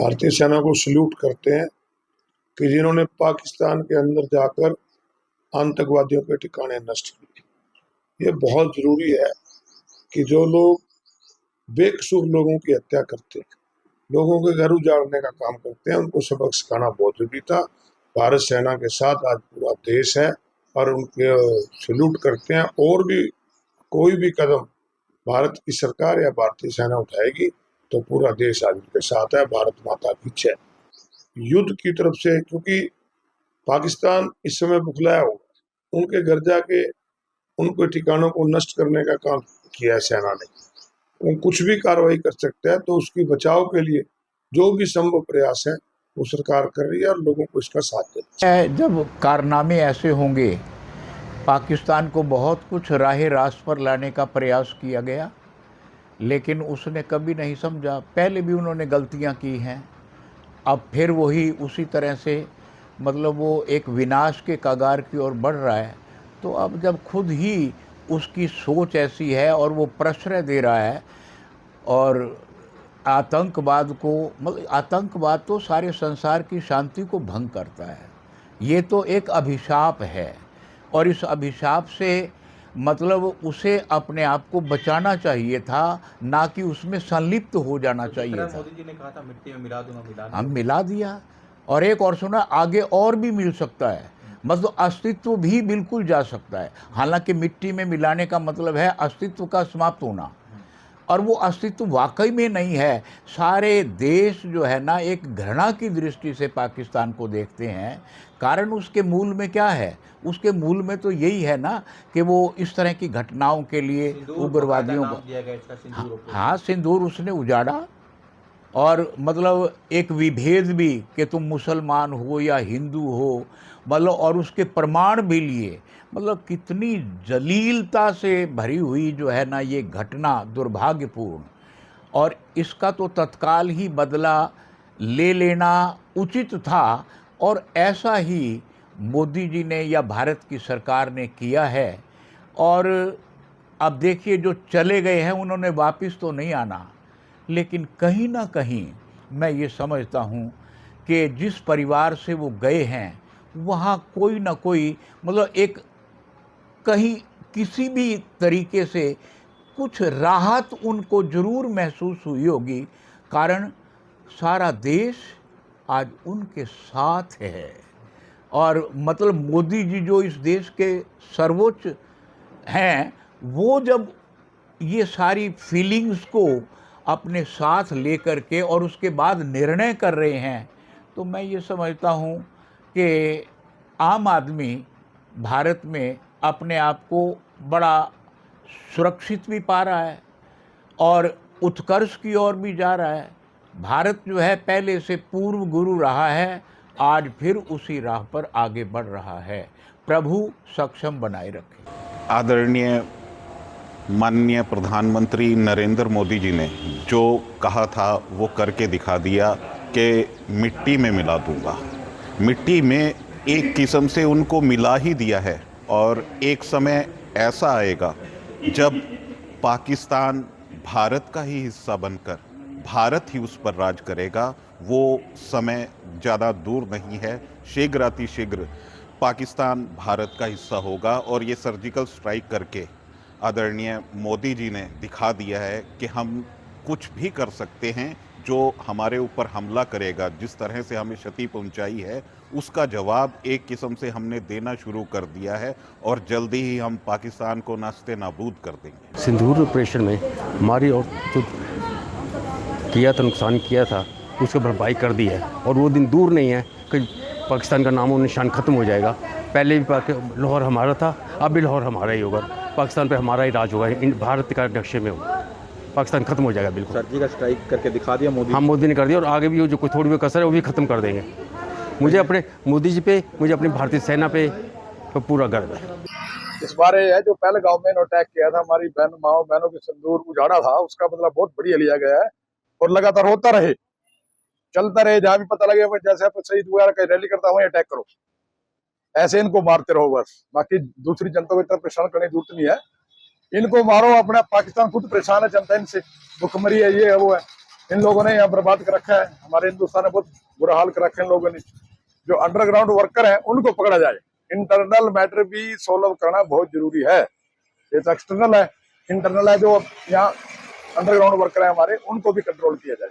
भारतीय सेना को सल्यूट करते हैं कि जिन्होंने पाकिस्तान के अंदर जाकर आतंकवादियों के ठिकाने नष्ट किए। ये बहुत जरूरी है कि जो लोग बेकसूर लोगों की हत्या करते हैं, लोगों के घर उजाड़ने का काम करते हैं, उनको सबक सिखाना बहुत जरूरी था। भारत सेना के साथ आज पूरा देश है और उनके सल्यूट करते हैं। और भी कोई भी कदम भारत की सरकार या भारतीय सेना उठाएगी तो पूरा देश आज उनके साथ है। भारत माता पीछे युद्ध की तरफ से, क्योंकि पाकिस्तान इस समय बुखलाया हुआ, उनके घर जाके उनके ठिकानों को नष्ट करने का काम किया है सेना ने। वो कुछ भी कार्रवाई कर सकता है, तो उसकी बचाव के लिए जो भी संभव प्रयास है वो सरकार कर रही है और लोगों को इसका साथ देना है। जब कारनामे ऐसे होंगे, पाकिस्तान को बहुत कुछ राह रास्त पर लाने का प्रयास किया गया, लेकिन उसने कभी नहीं समझा। पहले भी उन्होंने गलतियां की हैं, अब फिर वही उसी तरह से मतलब वो एक विनाश के कगार की ओर बढ़ रहा है। तो अब जब खुद ही उसकी सोच ऐसी है और वो प्रश्रय दे रहा है और आतंकवाद को, मतलब आतंकवाद तो सारे संसार की शांति को भंग करता है। ये तो एक अभिशाप है और इस अभिशाप से मतलब उसे अपने आप को बचाना चाहिए था, ना कि उसमें संलिप्त हो जाना चाहिए था। मोदी जी ने कहा था मिट्टी में मिला दूंगा, मिला हम मिला दिया। और एक और सुना, आगे और भी मिल सकता है, मतलब अस्तित्व भी बिल्कुल जा सकता है। हालांकि मिट्टी में मिलाने का मतलब है अस्तित्व का समाप्त होना, और वो अस्तित्व वाकई में नहीं है। सारे देश जो है ना एक घृणा की दृष्टि से पाकिस्तान को देखते हैं। कारण उसके मूल में क्या है? उसके मूल में तो यही है ना कि वो इस तरह की घटनाओं के लिए उग्रवादियों को, हाँ, सिंदूर उसने उजाड़ा। और मतलब एक विभेद भी कि तुम मुसलमान हो या हिंदू हो, मतलब, और उसके प्रमाण भी लिए। मतलब कितनी जलीलता से भरी हुई जो है ना ये घटना, दुर्भाग्यपूर्ण। और इसका तो तत्काल ही बदला ले लेना उचित था, और ऐसा ही मोदी जी ने या भारत की सरकार ने किया है। और अब देखिए, जो चले गए हैं उन्होंने वापस तो नहीं आना, लेकिन कहीं ना कहीं मैं ये समझता हूँ कि जिस परिवार से वो गए हैं वहाँ कोई ना कोई, मतलब एक कहीं किसी भी तरीके से कुछ राहत उनको ज़रूर महसूस हुई होगी। कारण सारा देश आज उनके साथ है। और मतलब मोदी जी जो इस देश के सर्वोच्च हैं, वो जब ये सारी फीलिंग्स को अपने साथ लेकर के और उसके बाद निर्णय कर रहे हैं, तो मैं ये समझता हूँ कि आम आदमी भारत में अपने आप को बड़ा सुरक्षित भी पा रहा है और उत्कर्ष की ओर भी जा रहा है। भारत जो है पहले से पूर्व गुरु रहा है, आज फिर उसी राह पर आगे बढ़ रहा है। प्रभु सक्षम बनाए रखे। आदरणीय माननीय प्रधानमंत्री नरेंद्र मोदी जी ने जो कहा था वो करके दिखा दिया कि मिट्टी में मिला दूंगा। मिट्टी में एक किस्म से उनको मिला ही दिया है, और एक समय ऐसा आएगा जब पाकिस्तान भारत का ही हिस्सा बनकर भारत ही उस पर राज करेगा। वो समय ज़्यादा दूर नहीं है, शीघ्र अतिशीघ्र पाकिस्तान भारत का हिस्सा होगा। और ये सर्जिकल स्ट्राइक करके आदरणीय मोदी जी ने दिखा दिया है कि हम कुछ भी कर सकते हैं। जो हमारे ऊपर हमला करेगा, जिस तरह से हमें क्षति पहुंचाई है, उसका जवाब एक किस्म से हमने देना शुरू कर दिया है, और जल्दी ही हम पाकिस्तान को नास्ते नाबूद कर देंगे। सिंदूर ऑपरेशन में हमारी और जो किया था, नुकसान किया था, उसकी भरपाई कर दी है। और वो दिन दूर नहीं है कि पाकिस्तान का नामो निशान ख़त्म हो जाएगा। पहले भी लाहौर हमारा था, अब भी लाहौर हमारा ही होगा। पाकिस्तान पे हमारा ही राज होगा, भारत का नक्शे में होगा। पाकिस्तान खत्म हो जाएगा बिल्कुल। सर्जिकल स्ट्राइक करके दिखा दिया मोदी। हाँ, मोदी ने कर दिया, और आगे भी जो कोई थोड़ी भी कसर है वो भी ख़त्म कर देंगे। मुझे अपने मोदी जी पे, मुझे अपनी भारतीय सेना पे तो पूरा गर्व है। इस बार ये है जो पहलगांव में अटैक किया था, हमारी बहनों के सिंदूर उजाड़ा था, उसका बदला बहुत बढ़िया लिया गया है। और लगातार होता रहे, चलता रहे, जहां भी पता लगे जैसे आप शहीद वगैरह का रैली करता हूँ, अटैक करो, ऐसे इनको मारते रहो बस। बाकी दूसरी जनता को इतना परेशान करने की जरूरत नहीं है। इनको मारो, अपना पाकिस्तान खुद परेशान है, जनता इनसे भुखमरी है, ये है वो है। इन लोगों ने यहाँ बर्बाद कर रखा है, हमारे हिंदुस्तान में बहुत बुरा हाल कर रखा है इन लोगों ने। जो अंडरग्राउंड वर्कर है उनको पकड़ा जाए, इंटरनल मैटर भी सोल्व करना बहुत जरूरी है। ये तो एक्सटर्नल है, इंटरनल है जो यहाँ अंडरग्राउंड वर्कर है हमारे, उनको भी कंट्रोल किया जाए।